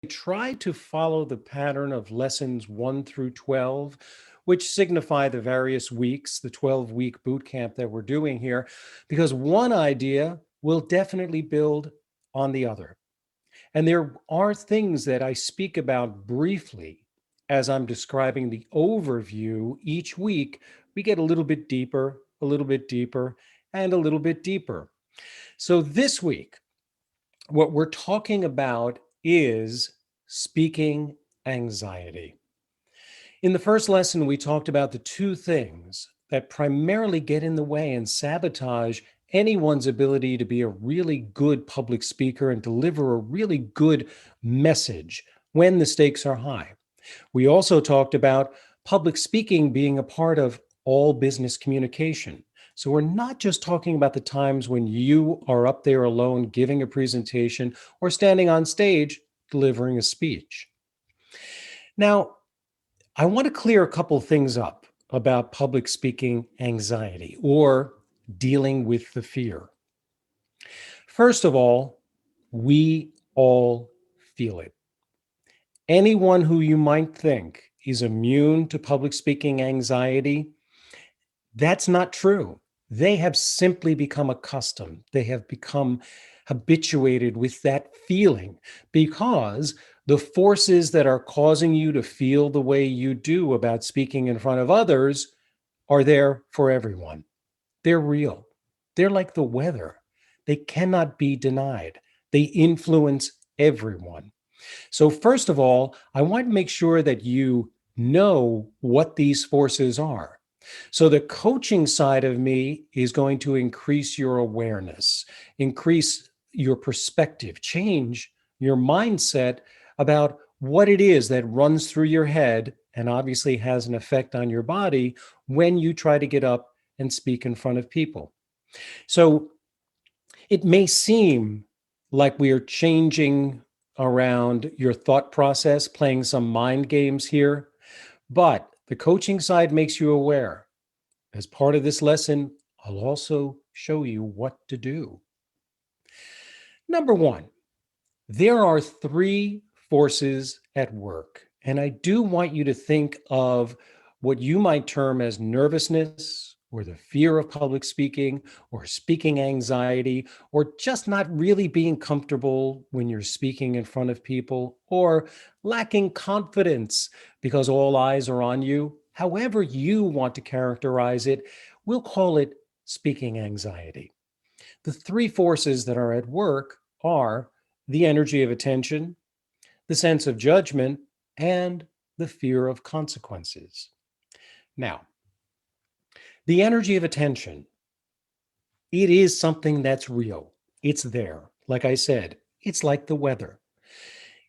try to follow the pattern of lessons 1 through 12, which signify the various weeks, the 12-week boot camp that we're doing here, because one idea will definitely build on the other. And there are things that I speak about briefly as I'm describing the overview each week. We get a little bit deeper, a little bit deeper, and a little bit deeper. So this week, what we're talking about is speaking anxiety. In the first lesson, we talked about the two things that primarily get in the way and sabotage anyone's ability to be a really good public speaker and deliver a really good message when the stakes are high. We also talked about public speaking being a part of all business communication. So we're not just talking about the times when you are up there alone giving a presentation or standing on stage delivering a speech. Now, I want to clear a couple things up about public speaking anxiety or dealing with the fear. First of all, we all feel it. Anyone who you might think is immune to public speaking anxiety, that's not true. They have simply become accustomed. They have become habituated with that feeling because the forces that are causing you to feel the way you do about speaking in front of others are there for everyone. They're real. They're like the weather. They cannot be denied. They influence everyone. So, first of all, I want to make sure that you know what these forces are. So, the coaching side of me is going to increase your awareness, increase your perspective, change your mindset about what it is that runs through your head and obviously has an effect on your body when you try to get up and speak in front of people. So, it may seem like we are changing around your thought process, playing some mind games here, but the coaching side makes you aware. As part of this lesson, I'll also show you what to do. Number one, there are three forces at work, and I do want you to think of what you might term as nervousness or the fear of public speaking or speaking anxiety or just not really being comfortable when you're speaking in front of people or lacking confidence because all eyes are on you. However you want to characterize it, we'll call it speaking anxiety. The three forces that are at work are the energy of attention, the sense of judgment, and the fear of consequences. Now, the energy of attention, it is something that's real. It's there. Like I said, it's like the weather.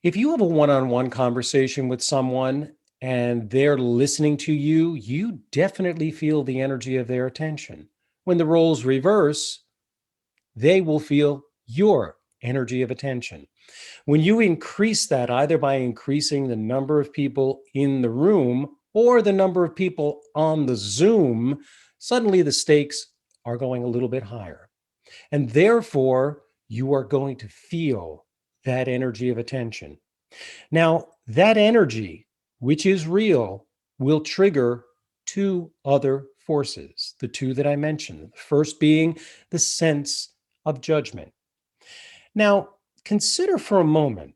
If you have a one-on-one conversation with someone and they're listening to you, you definitely feel the energy of their attention. When the roles reverse, they will feel your energy of attention. When you increase that, either by increasing the number of people in the room or the number of people on the Zoom, suddenly the stakes are going a little bit higher. And therefore, you are going to feel that energy of attention. Now, that energy, which is real, will trigger two other forces, the two that I mentioned. The first being the sense of judgment. Now, consider for a moment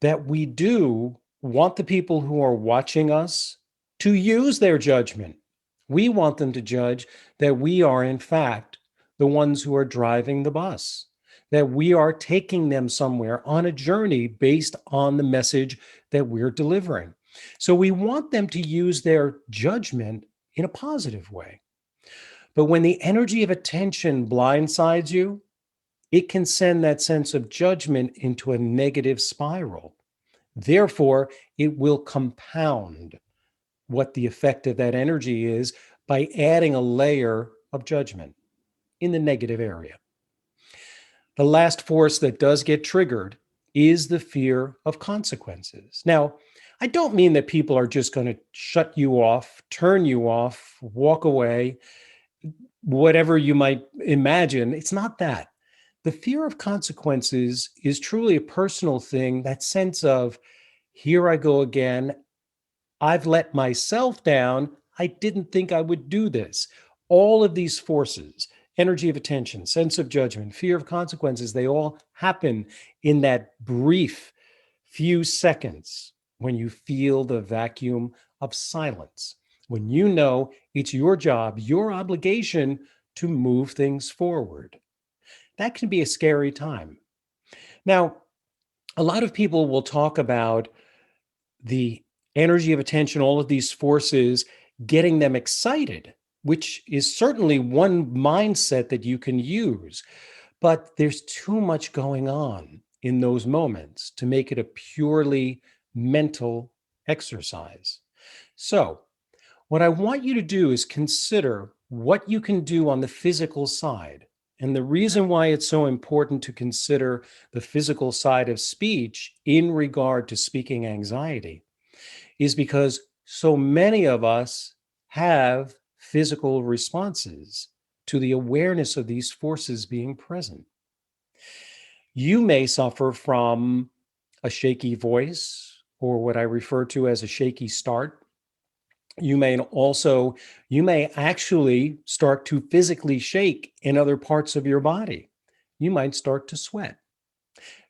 that we do want the people who are watching us to use their judgment. We want them to judge that we are, in fact, the ones who are driving the bus, that we are taking them somewhere on a journey based on the message that we're delivering. So we want them to use their judgment in a positive way. But when the energy of attention blindsides you, it can send that sense of judgment into a negative spiral. Therefore, it will compound what the effect of that energy is by adding a layer of judgment in the negative area. The last force that does get triggered is the fear of consequences. Now, I don't mean that people are just going to shut you off, turn you off, walk away, whatever you might imagine. It's not that. The fear of consequences is truly a personal thing, that sense of, here I go again. I've let myself down. I didn't think I would do this. All of these forces, energy of attention, sense of judgment, fear of consequences, they all happen in that brief few seconds when you feel the vacuum of silence, when you know it's your job, your obligation to move things forward. That can be a scary time. Now, a lot of people will talk about the energy of attention, all of these forces, getting them excited, which is certainly one mindset that you can use. But there's too much going on in those moments to make it a purely mental exercise. So, what I want you to do is consider what you can do on the physical side. And the reason why it's so important to consider the physical side of speech in regard to speaking anxiety is because so many of us have physical responses to the awareness of these forces being present. You may suffer from a shaky voice, or what I refer to as a shaky start. You may actually start to physically shake in other parts of your body. You might start to sweat.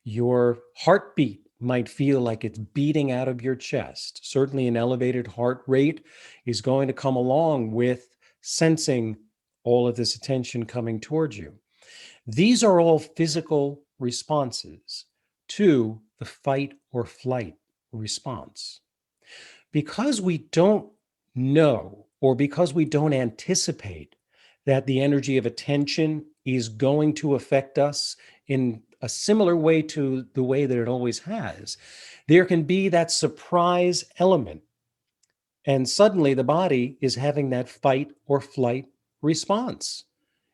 Your heartbeat might feel like it's beating out of your chest. Certainly, an elevated heart rate is going to come along with sensing all of this attention coming towards you. These are all physical responses to the fight or flight response. Because we don't know, or because we don't anticipate that the energy of attention is going to affect us in a similar way to the way that it always has, there can be that surprise element. And suddenly the body is having that fight or flight response.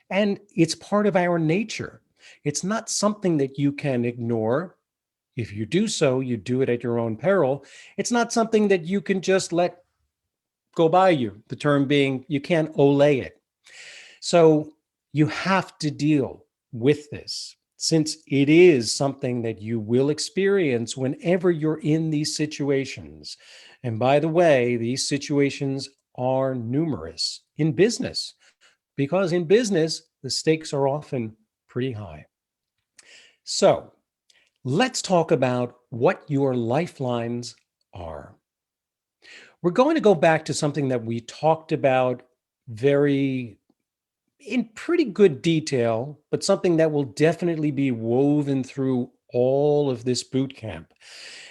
And it's part of our nature. It's not something that you can ignore. If you do so, you do it at your own peril. It's not something that you can just let go by you. The term being, you can't olay it. So you have to deal with this, since it is something that you will experience whenever you're in these situations. And by the way, these situations are numerous in business, because in business, the stakes are often pretty high. So let's talk about what your lifelines are. We're going to go back to something that we talked about very in pretty good detail, but something that will definitely be woven through all of this boot camp.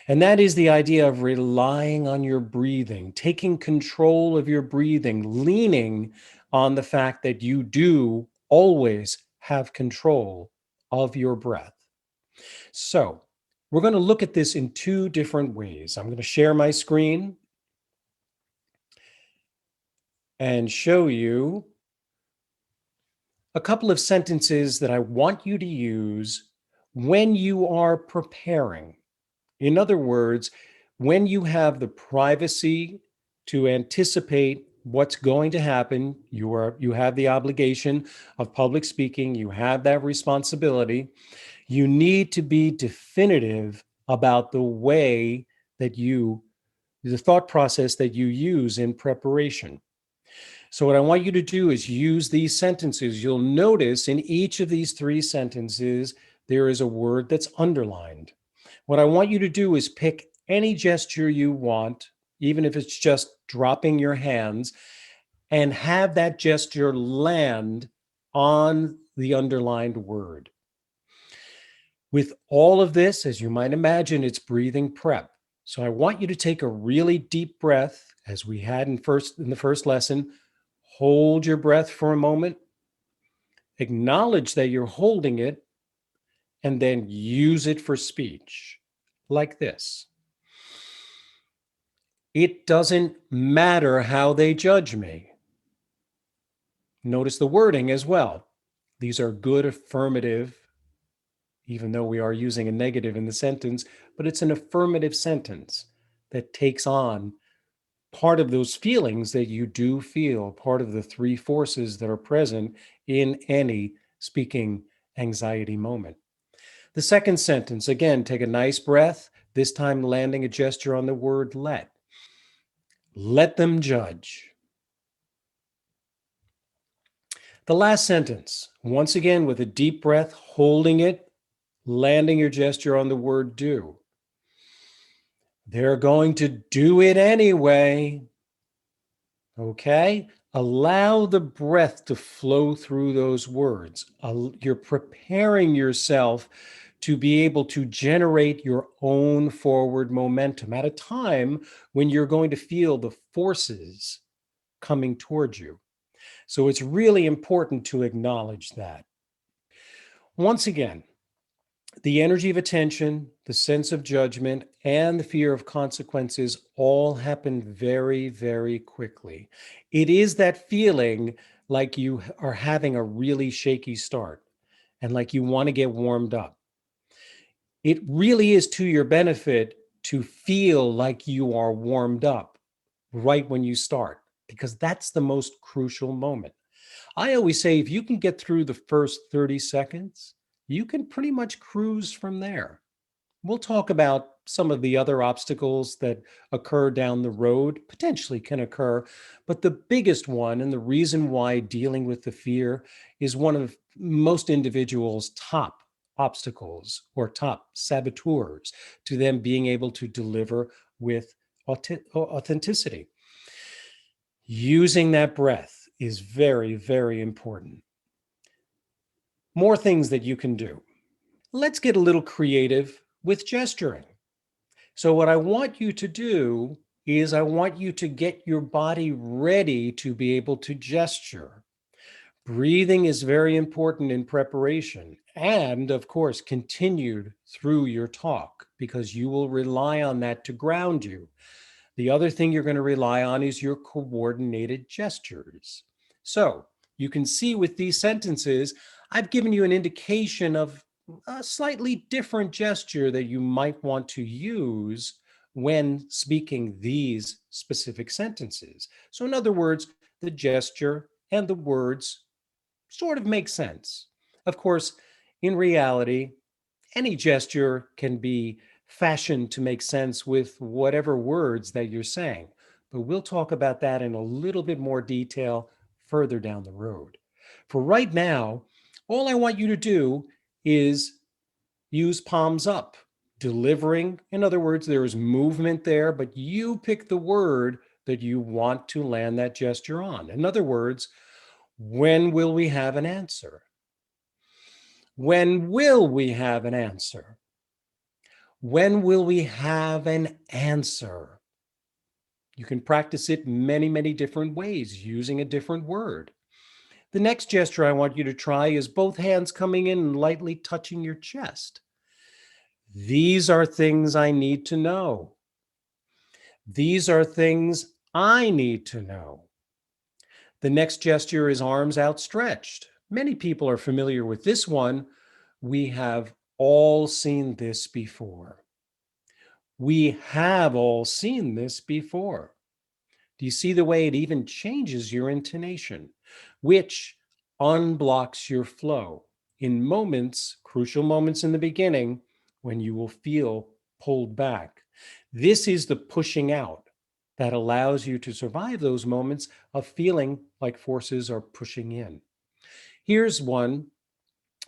And that is the idea of relying on your breathing, taking control of your breathing, leaning on the fact that you do always have control of your breath. So, we're going to look at this in two different ways. I'm going to share my screen and show you a couple of sentences that I want you to use when you are preparing. In other words, when you have the privacy to anticipate what's going to happen, you have the obligation of public speaking, you have that responsibility. You need to be definitive about the thought process that you use in preparation. So what I want you to do is use these sentences. You'll notice in each of these three sentences, there is a word that's underlined. What I want you to do is pick any gesture you want, even if it's just dropping your hands, and have that gesture land on the underlined word. With all of this, as you might imagine, it's breathing prep. So I want you to take a really deep breath, as we had in the first lesson. Hold your breath for a moment, acknowledge that you're holding it, and then use it for speech, like this. It doesn't matter how they judge me. Notice the wording as well. These are good affirmative, even though we are using a negative in the sentence, but it's an affirmative sentence that takes on part of those feelings that you do feel, part of the three forces that are present in any speaking anxiety moment. The second sentence, again, take a nice breath, this time landing a gesture on the word let. Let them judge. The last sentence, once again, with a deep breath, holding it, landing your gesture on the word do. They're going to do it anyway. Okay? Allow the breath to flow through those words. You're preparing yourself to be able to generate your own forward momentum at a time when you're going to feel the forces coming towards you. So it's really important to acknowledge that. Once again, the energy of attention, the sense of judgment, and the fear of consequences all happen very, very quickly. It is that feeling like you are having a really shaky start and like you want to get warmed up. It really is to your benefit to feel like you are warmed up right when you start, because that's the most crucial moment. I always say if you can get through the first 30 seconds, you can pretty much cruise from there. We'll talk about some of the other obstacles that occur down the road, potentially can occur, but the biggest one, and the reason why dealing with the fear is one of most individuals' top obstacles or top saboteurs to them being able to deliver with authenticity. Using that breath is very, very important. More things that you can do. Let's get a little creative with gesturing. So what I want you to do is I want you to get your body ready to be able to gesture. Breathing is very important in preparation and, of course, continued through your talk because you will rely on that to ground you. The other thing you're going to rely on is your coordinated gestures. So you can see with these sentences, I've given you an indication of a slightly different gesture that you might want to use when speaking these specific sentences. So in other words, the gesture and the words sort of make sense. Of course, in reality, any gesture can be fashioned to make sense with whatever words that you're saying. But we'll talk about that in a little bit more detail further down the road. For right now, all I want you to do is use palms up, delivering. In other words, there is movement there, but you pick the word that you want to land that gesture on. In other words, when will we have an answer? When will we have an answer? When will we have an answer? You can practice it many, many different ways using a different word. The next gesture I want you to try is both hands coming in and lightly touching your chest. These are things I need to know. These are things I need to know. The next gesture is arms outstretched. Many people are familiar with this one. We have all seen this before. We have all seen this before. Do you see the way it even changes your intonation, which unblocks your flow in moments, crucial moments in the beginning, when you will feel pulled back? This is the pushing out that allows you to survive those moments of feeling like forces are pushing in. Here's one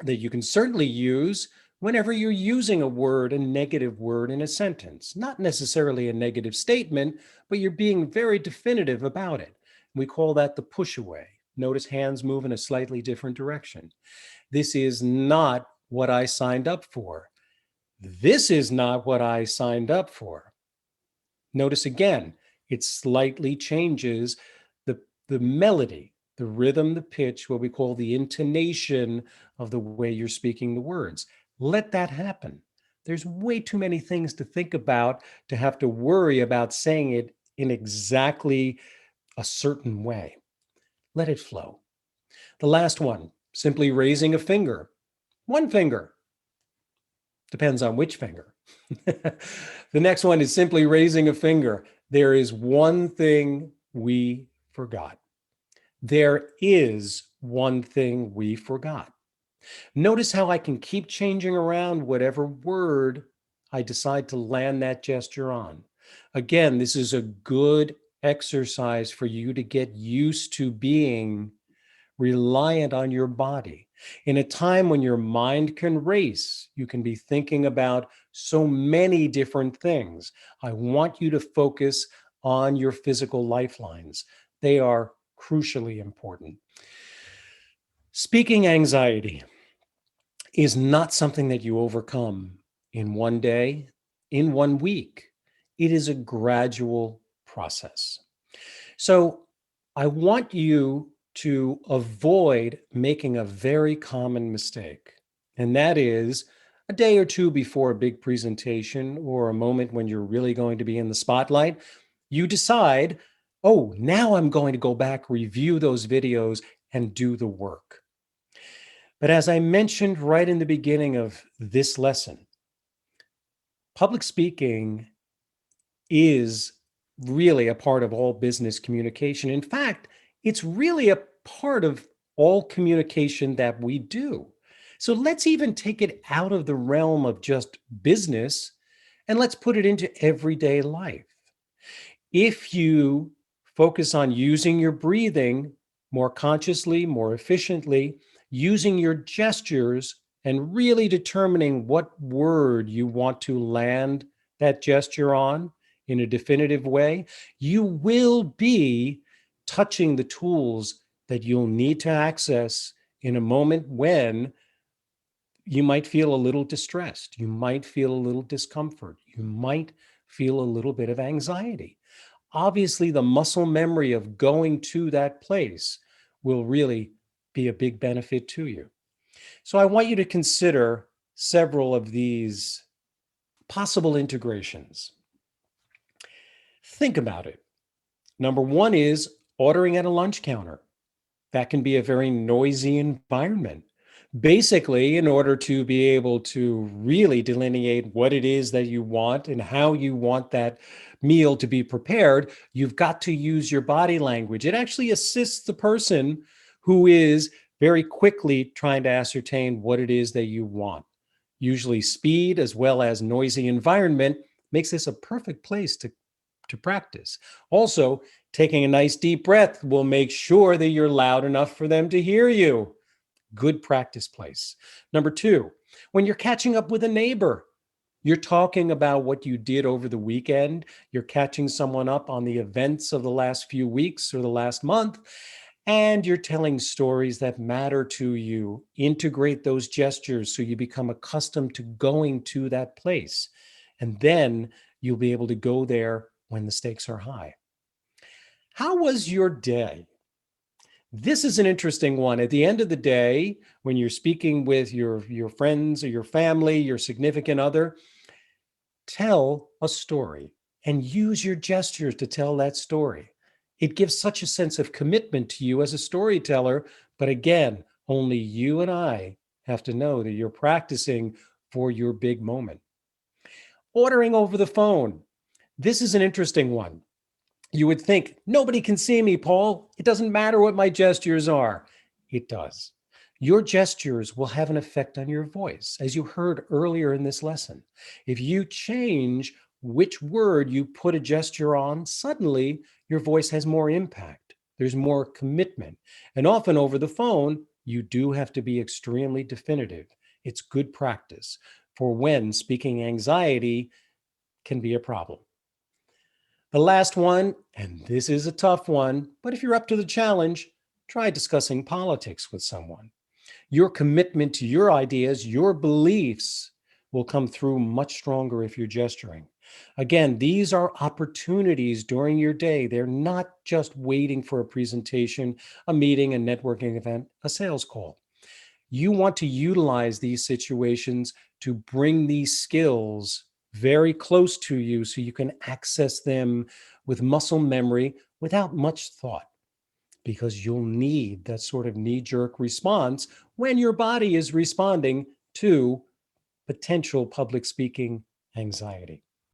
that you can certainly use whenever you're using a word, a negative word in a sentence, not necessarily a negative statement, but you're being very definitive about it. We call that the push away. Notice hands move in a slightly different direction. This is not what I signed up for. This is not what I signed up for. Notice again, it slightly changes the melody, the rhythm, the pitch, what we call the intonation of the way you're speaking the words. Let that happen. There's way too many things to think about to have to worry about saying it in exactly a certain way. Let it flow. The last one, simply raising a finger. One finger. Depends on which finger. The next one is simply raising a finger. There is one thing we forgot. There is one thing we forgot. Notice how I can keep changing around whatever word I decide to land that gesture on. Again, this is a good exercise for you to get used to being reliant on your body. In a time when your mind can race, you can be thinking about so many different things. I want you to focus on your physical lifelines. They are crucially important. Speaking anxiety is not something that you overcome in one day, in 1 week. It is a gradual process. So I want you to avoid making a very common mistake, and that is a day or two before a big presentation or a moment when you're really going to be in the spotlight, you decide, oh, now I'm going to go back, review those videos, and do the work. But as I mentioned right in the beginning of this lesson, public speaking is really a part of all business communication. In fact, it's really a part of all communication that we do. So let's even take it out of the realm of just business and let's put it into everyday life. If you focus on using your breathing more consciously, more efficiently, using your gestures, and really determining what word you want to land that gesture on in a definitive way, you will be touching the tools that you'll need to access in a moment when you might feel a little distressed. You might feel a little discomfort. You might feel a little bit of anxiety. Obviously, the muscle memory of going to that place will really be a big benefit to you. So I want you to consider several of these possible integrations. Think about it. Number one is ordering at a lunch counter. That can be a very noisy environment. Basically, in order to be able to really delineate what it is that you want and how you want that meal to be prepared, you've got to use your body language. It actually assists the person who is very quickly trying to ascertain what it is that you want. Usually speed as well as noisy environment makes this a perfect place to practice. Also, taking a nice deep breath will make sure that you're loud enough for them to hear you. Good practice place. Number two, when you're catching up with a neighbor, you're talking about what you did over the weekend. You're catching someone up on the events of the last few weeks or the last month, and you're telling stories that matter to you. Integrate those gestures so you become accustomed to going to that place. And then you'll be able to go there when the stakes are high. How was your day? This is an interesting one. At the end of the day, when you're speaking with your friends or your family, your significant other, tell a story and use your gestures to tell that story. It gives such a sense of commitment to you as a storyteller. But again, only you and I have to know that you're practicing for your big moment. Ordering over the phone. This is an interesting one. You would think, nobody can see me, Paul. It doesn't matter what my gestures are. It does. Your gestures will have an effect on your voice, as you heard earlier in this lesson. If you change which word you put a gesture on, suddenly your voice has more impact. There's more commitment. And often over the phone, you do have to be extremely definitive. It's good practice for when speaking anxiety can be a problem. The last one, and this is a tough one, but if you're up to the challenge, try discussing politics with someone. Your commitment to your ideas, your beliefs will come through much stronger if you're gesturing. Again, these are opportunities during your day. They're not just waiting for a presentation, a meeting, a networking event, a sales call. You want to utilize these situations to bring these skills very close to you so you can access them with muscle memory without much thought, because you'll need that sort of knee-jerk response when your body is responding to potential public speaking anxiety.